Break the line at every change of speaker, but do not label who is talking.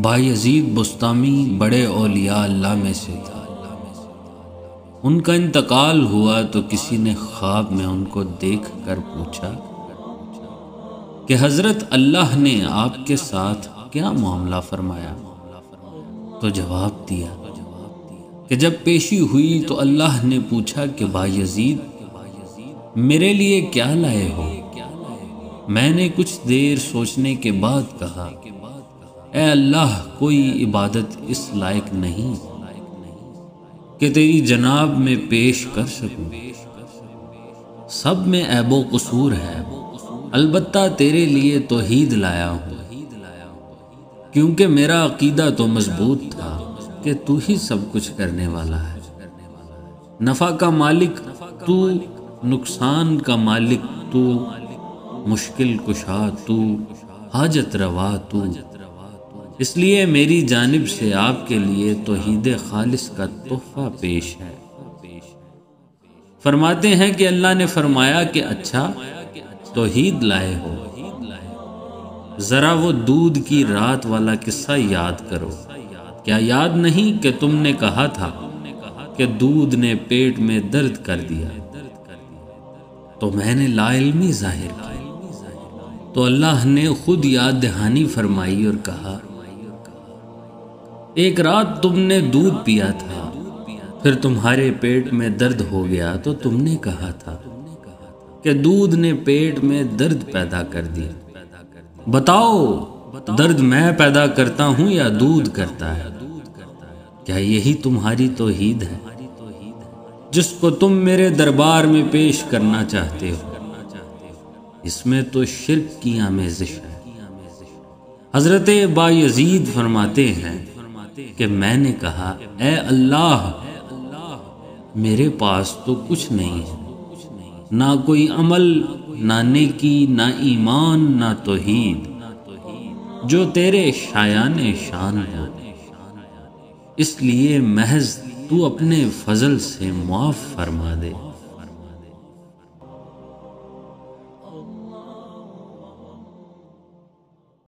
Bayazid Bastami بڑے اولیاء اللہ میں سے تھا۔ ان کا انتقال ہوا تو کسی نے خواب میں ان کو دیکھ کر پوچھا کہ حضرت اللہ نے آپ کے ساتھ کیا معاملہ فرمایا؟ تو جواب دیا کہ جب پیشی ہوئی تو اللہ نے پوچھا کہ بایزید میرے لیے کیا لائے ہو؟ میں نے کچھ دیر سوچنے کے بعد کہا، اے اللہ، کوئی عبادت اس لائق نہیں کہ تیری جناب میں پیش کر سکوں۔ سب میں عیب و قصور ہے، البتہ تیرے لیے توحید لایا ہوں، کیونکہ میرا عقیدہ تو مضبوط تھا کہ تو ہی سب کچھ کرنے والا ہے۔ نفع کا مالک تو، نقصان کا مالک تو، مشکل کشا تو، حاجت روا تو۔ اس لیے میری جانب سے آپ کے لیے توحید خالص کا تحفہ پیش ہے۔ فرماتے ہیں کہ اللہ نے فرمایا کہ اچھا توحید لائے ہو، ذرا وہ دودھ کی رات والا قصہ یاد کرو۔ کیا یاد نہیں کہ تم نے کہا تھا کہ دودھ نے پیٹ میں درد کر دیا تو میں نے لا علمی ظاہر کی؟ تو اللہ نے خود یاد دہانی فرمائی اور کہا، ایک رات تم نے دودھ پیا تھا، پھر تمہارے پیٹ میں درد ہو گیا تو تم نے کہا تھا کہ دودھ نے پیٹ میں درد پیدا کر دیا۔ بتاؤ، درد میں پیدا کرتا ہوں یا دودھ کرتا ہے؟ کیا یہی تمہاری توحید ہے جس کو تم میرے دربار میں پیش کرنا چاہتے ہو؟ اس میں تو شرک کی آمیزش ہے۔ حضرت بایزید فرماتے ہیں کہ میں نے کہا، اے اللہ، میرے پاس تو کچھ نہیں ہے، نہ کوئی عمل، نہ نیکی، نہ ایمان، نہ توحید، جو تیرے شایان شان ہو۔ اس لیے محض تو اپنے فضل سے معاف فرما دے۔